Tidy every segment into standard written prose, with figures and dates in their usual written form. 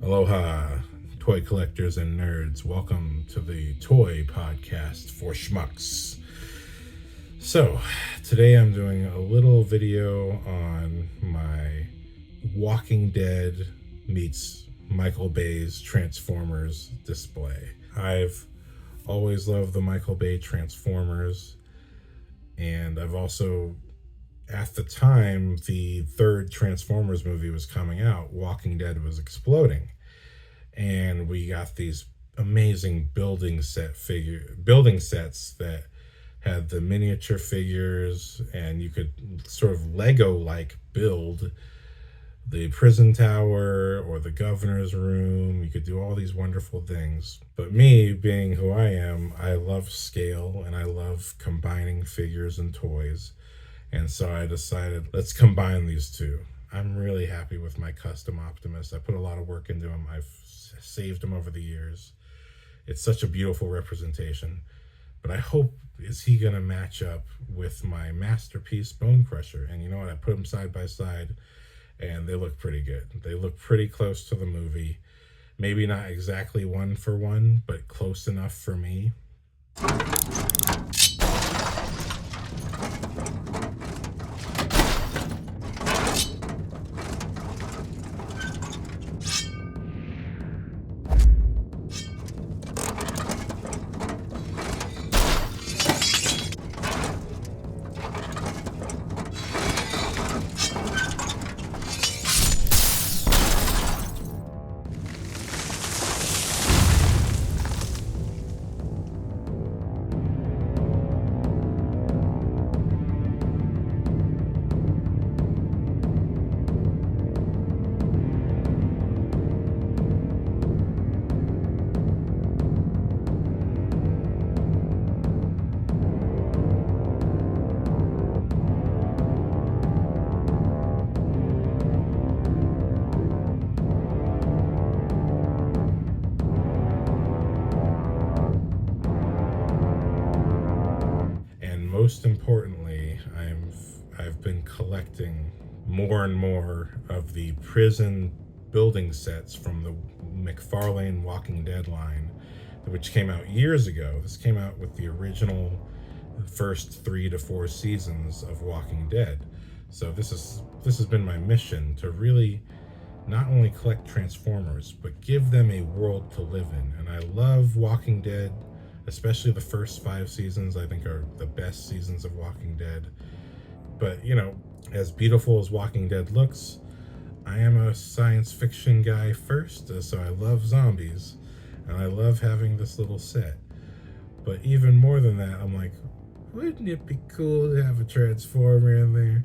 Aloha, toy collectors and nerds. Welcome to the toy podcast for Schmucks. So, today I'm doing a little video on my Walking Dead meets Michael Bay's Transformers display. I've always loved the Michael Bay Transformers, and I've also, at the time the third Transformers movie was coming out, Walking Dead was exploding. And we got these amazing building sets that had the miniature figures, and you could sort of Lego-like build the prison tower or the governor's room. You could do all these wonderful things. But me, being who I am, I love scale and I love combining figures and toys. And so I decided, let's combine these two. I'm really happy with my custom Optimus. I put a lot of work into him. I've saved him over the years. It's such a beautiful representation. But I hope, is he going to match up with my masterpiece Bonecrusher? And you know what? I put them side by side, and they look pretty good. They look pretty close to the movie. Maybe not exactly one for one, but close enough for me. Most importantly, I've been collecting more and more of the prison building sets from the MacFarlane Walking Dead line, which came out years ago. This came out with the original first 3 to 4 seasons of Walking Dead. So this has been my mission, to really not only collect Transformers, but give them a world to live in. And I love Walking Dead. Especially the first 5 seasons, I think, are the best seasons of Walking Dead. But, you know, as beautiful as Walking Dead looks, I am a science fiction guy first, so I love zombies, and I love having this little set. But even more than that, I'm like, wouldn't it be cool to have a Transformer in there?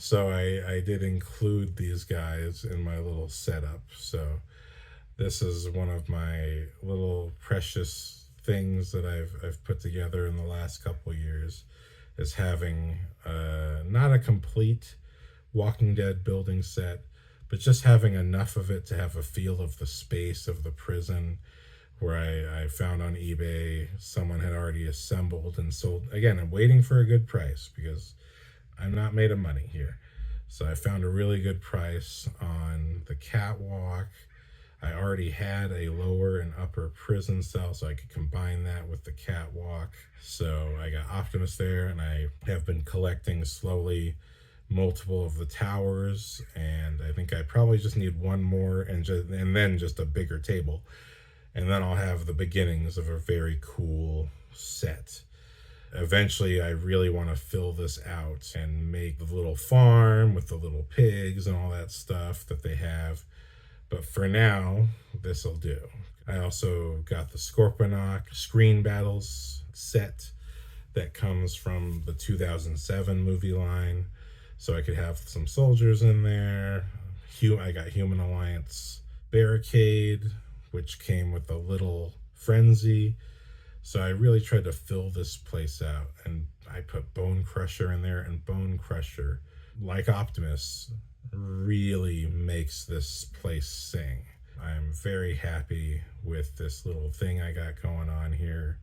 So I did include these guys in my little setup. So this is one of my little precious things that I've put together in the last couple years, is having not a complete Walking Dead building set, but just having enough of it to have a feel of the space of the prison, where I found on eBay someone had already assembled and sold. Again, I'm waiting for a good price because I'm not made of money here. So I found a really good price on the catwalk. I already had a lower and upper prison cell, so I could combine that with the catwalk. So I got Optimus there, and I have been collecting slowly multiple of the towers, and I think I probably just need one more, and then just a bigger table. And then I'll have the beginnings of a very cool set. Eventually, I really want to fill this out and make the little farm with the little pigs and all that stuff that they have. But for now, this'll do. I also got the Scorponok Screen Battles set that comes from the 2007 movie line. so I could have some soldiers in there. I got Human Alliance barricade, which came with a little frenzy. So I really tried to fill this place out, and I put Bonecrusher in there, and Bonecrusher, like Optimus, really makes this place sing. I'm very happy with this little thing I got going on here.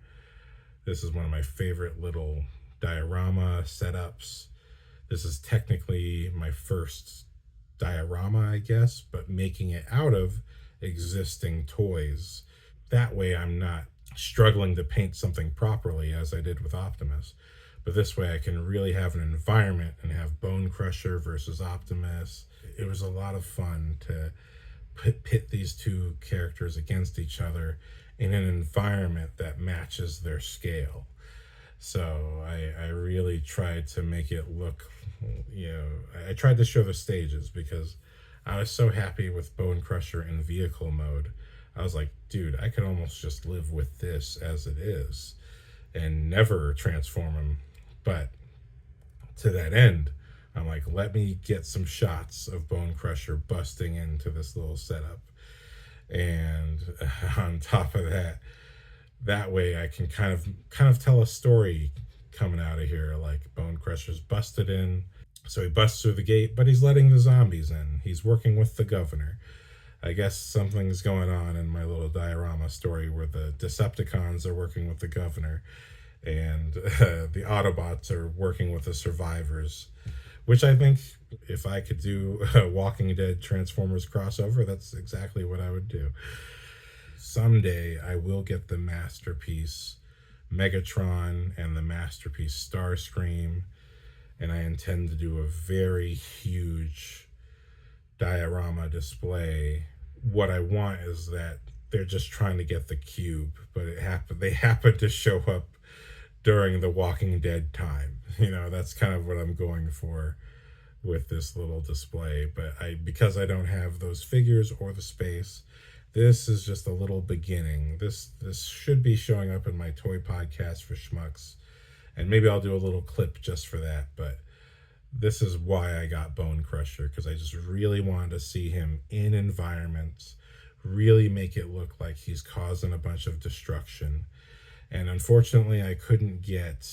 This is one of my favorite little diorama setups. This is technically my first diorama, I guess, but making it out of existing toys. That way I'm not struggling to paint something properly as I did with Optimus. But this way I can really have an environment and have Bonecrusher versus Optimus. It was a lot of fun to pit these two characters against each other in an environment that matches their scale. So I really tried to make it look, I tried to show the stages because I was so happy with Bonecrusher in vehicle mode. I was like, dude, I could almost just live with this as it is and never transform him. But to that end, I'm like, let me get some shots of Bonecrusher busting into this little setup. And on top of that, that way I can kind of tell a story coming out of here. Like, Bonecrusher's busted in, so he busts through the gate, but he's letting the zombies in. He's working with the governor. I guess something's going on in my little diorama story where the Decepticons are working with the governor and the Autobots are working with the survivors, which I think if I could do a Walking Dead Transformers crossover, that's exactly what I would do. Someday I will get the Masterpiece Megatron and the Masterpiece Starscream, and I intend to do a very huge diorama display. What I want is that they're just trying to get the cube, but they happen to show up during the Walking Dead time. That's kind of what I'm going for with this little display. But because I don't have those figures or the space, this is just a little beginning. This should be showing up in my toy podcast for Schmucks, and maybe I'll do a little clip just for that. But this is why I got Bonecrusher, because I just really wanted to see him in environments, really make it look like he's causing a bunch of destruction. And unfortunately, I couldn't get,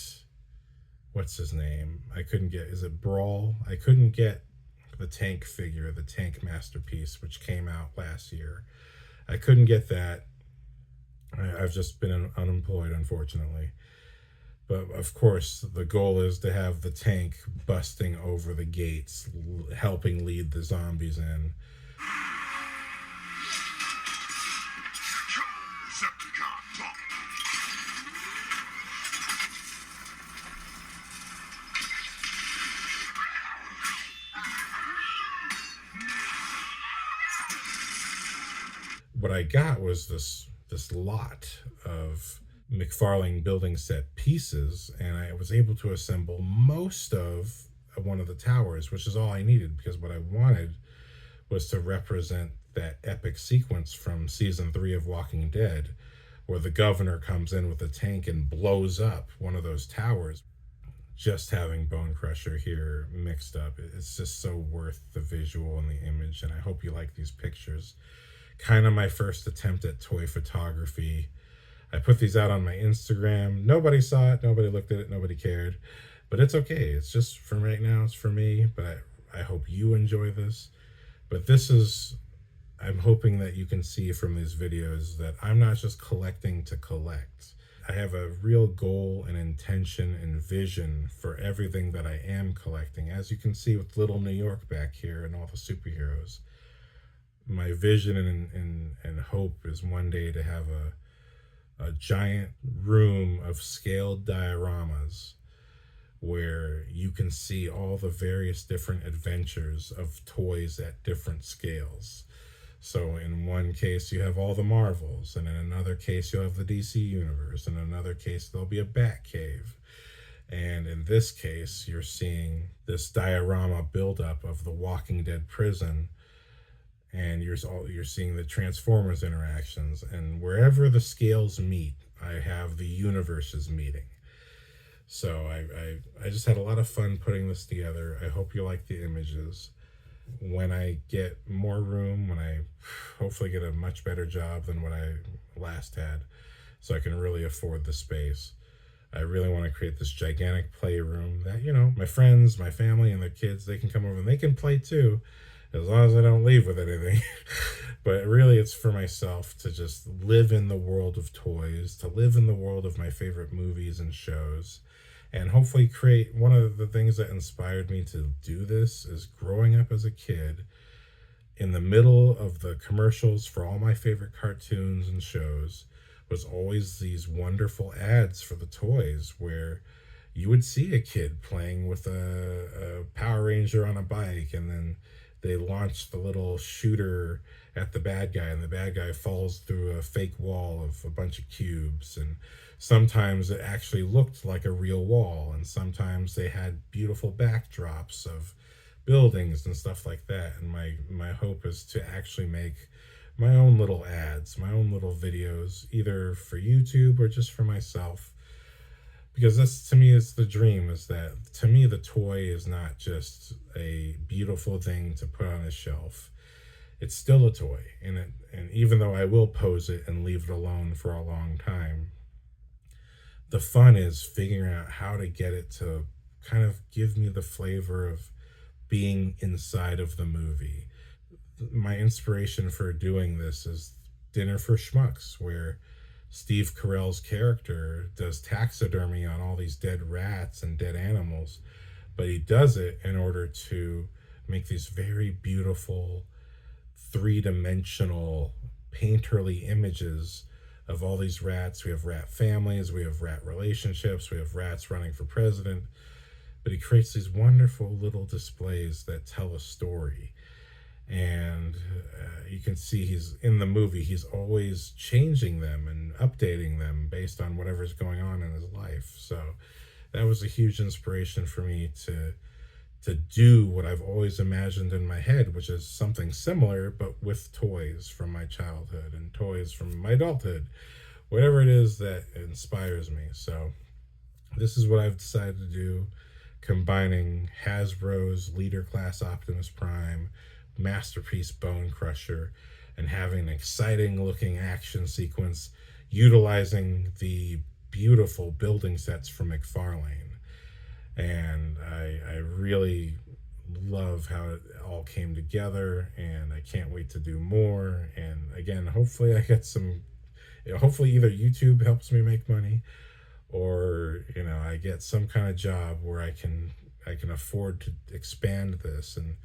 what's his name? Is it Brawl? I couldn't get the tank figure, the tank Masterpiece, which came out last year. I couldn't get that. I've just been unemployed, unfortunately. But of course, the goal is to have the tank busting over the gates, helping lead the zombies in. What I got was this lot of MacFarlane building set pieces, and I was able to assemble most of one of the towers, which is all I needed, because what I wanted was to represent that epic sequence from season 3 of Walking Dead where the governor comes in with a tank and blows up one of those towers. Just having Bonecrusher here mixed up, it's just so worth the visual and the image, and I hope you like these pictures. Kind of my first attempt at toy photography. I put these out on my Instagram. Nobody saw it, nobody looked at it, nobody cared, but it's okay. It's just, for right now, it's for me, but I hope you enjoy this. But I'm hoping that you can see from these videos that I'm not just collecting to collect. I have a real goal and intention and vision for everything that I am collecting. As you can see with Little New York back here and all the superheroes. My vision and hope is one day to have a giant room of scaled dioramas where you can see all the various different adventures of toys at different scales. So in one case you have all the Marvels, and in another case you'll have the DC Universe, in another case there'll be a Batcave, and in this case you're seeing this diorama buildup of the Walking Dead prison, and you're seeing the Transformers interactions, and wherever the scales meet, I have the universes meeting. So I just had a lot of fun putting this together. I hope you like the images. When I get more room, when I hopefully get a much better job than what I last had, so I can really afford the space, I really want to create this gigantic playroom that, my friends, my family, and their kids, they can come over and they can play too, as long as I don't leave with anything. But really, it's for myself to just live in the world of toys, to live in the world of my favorite movies and shows, and hopefully create. One of the things that inspired me to do this is growing up as a kid. In the middle of the commercials for all my favorite cartoons and shows was always these wonderful ads for the toys where you would see a kid playing with a Power Ranger on a bike, and then they launch the little shooter at the bad guy, and the bad guy falls through a fake wall of a bunch of cubes. And sometimes it actually looked like a real wall, and sometimes they had beautiful backdrops of buildings and stuff like that. And my hope is to actually make my own little ads, my own little videos, either for YouTube or just for myself, because this to me is the dream. Is that to me the toy is not just a beautiful thing to put on a shelf. It's still a toy, and even though I will pose it and leave it alone for a long time, the fun is figuring out how to get it to kind of give me the flavor of being inside of the movie. My inspiration for doing this is Dinner for Schmucks, where Steve Carell's character does taxidermy on all these dead rats and dead animals, but he does it in order to make these very beautiful, three-dimensional, painterly images of all these rats. We have rat families, we have rat relationships, we have rats running for president, but he creates these wonderful little displays that tell a story. And you can see he's in the movie, he's always changing them and updating them based on whatever's going on in his life. So that was a huge inspiration for me to do what I've always imagined in my head, which is something similar but with toys from my childhood and toys from my adulthood, whatever it is that inspires me. So this is what I've decided to do, combining Hasbro's Leader Class Optimus Prime, masterpiece Bonecrusher, and having an exciting looking action sequence utilizing the beautiful building sets from MacFarlane. And I really love how it all came together, and I can't wait to do more. And again, hopefully I get some, hopefully either YouTube helps me make money, or I get some kind of job where I can afford to expand this and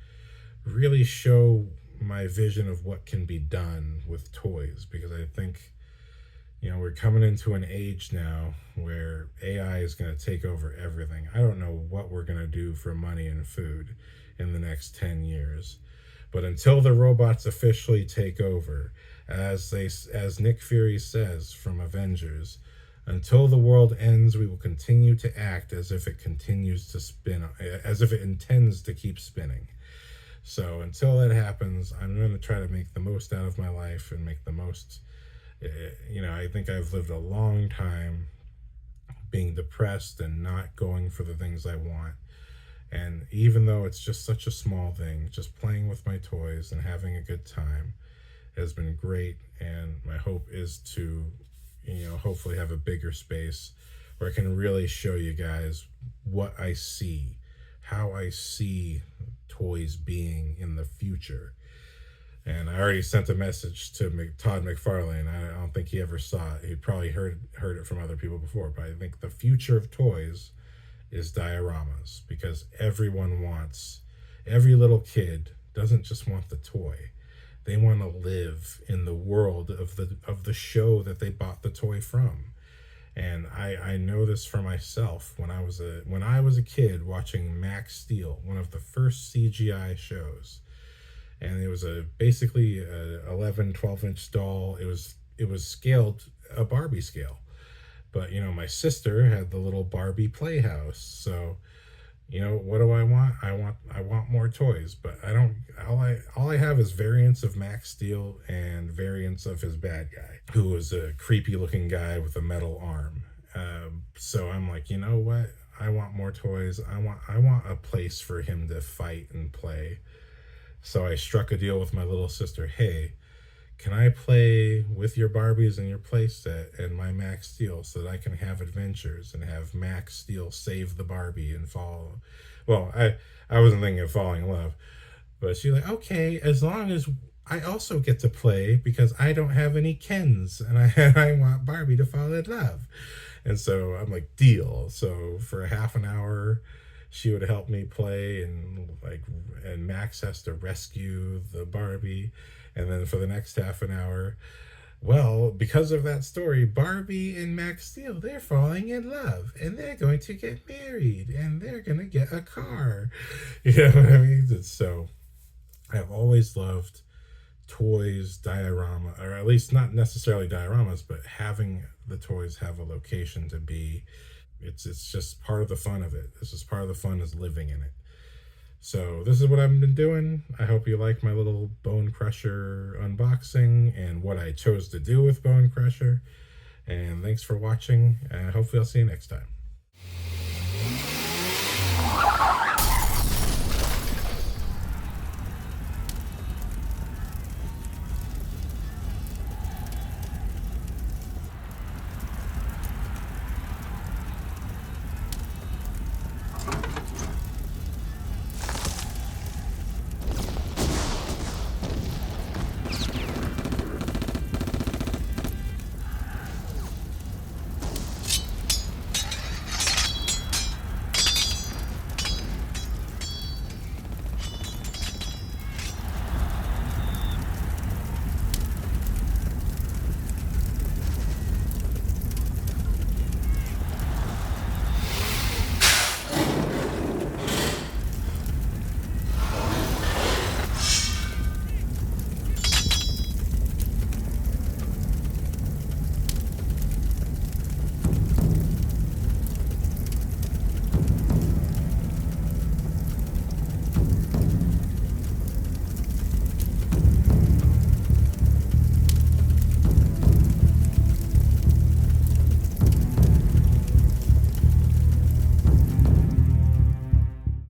really show my vision of what can be done with toys. Because I think we're coming into an age now where AI is going to take over everything. I don't know what we're going to do for money and food in the next 10 years, but until the robots officially take over, as Nick Fury says from Avengers, until the world ends, we will continue to act as if it continues to spin, as if it intends to keep spinning. So until that happens, I'm going to try to make the most out of my life and make the most. I think I've lived a long time being depressed and not going for the things I want. And even though it's just such a small thing, just playing with my toys and having a good time has been great. And my hope is to, hopefully have a bigger space where I can really show you guys what I see, how I see toys being in the future. And I already sent a message to Todd MacFarlane. I don't think he ever saw it. He probably heard it from other people before, but I think the future of toys is dioramas, because every little kid doesn't just want the toy. They want to live in the world of the show that they bought the toy from. And I know this for myself. When I was a kid watching Max Steel, one of the first CGI shows, and it was basically a 12-inch doll. It was scaled a Barbie scale, but my sister had the little Barbie playhouse. So what do I want? I want more toys, but I don't. All I have is variants of Max Steel and variants of his bad guy, who was a creepy looking guy with a metal arm. So I'm like, you know what? I want more toys. I want a place for him to fight and play. So I struck a deal with my little sister. Hey, can I play with your Barbies and your playset and my Max Steel so that I can have adventures and have Max Steel save the Barbie and fall? Well, I wasn't thinking of falling in love, but she's like, okay, as long as I also get to play because I don't have any Kens and I want Barbie to fall in love. And so I'm like, deal. So for a half an hour, she would help me play, and Max has to rescue the Barbie. And then for the next half an hour, well, because of that story, Barbie and Max Steel, they're falling in love and they're going to get married and they're going to get a car. You know what I mean? So I've always loved toys, diorama, or at least not necessarily dioramas, but having the toys have a location to be. It's just part of the fun of it. This is part of the fun is living in it. So this is what I've been doing. I hope you like my little Bonecrusher unboxing and what I chose to do with Bonecrusher. And thanks for watching. Hopefully I'll see you next time.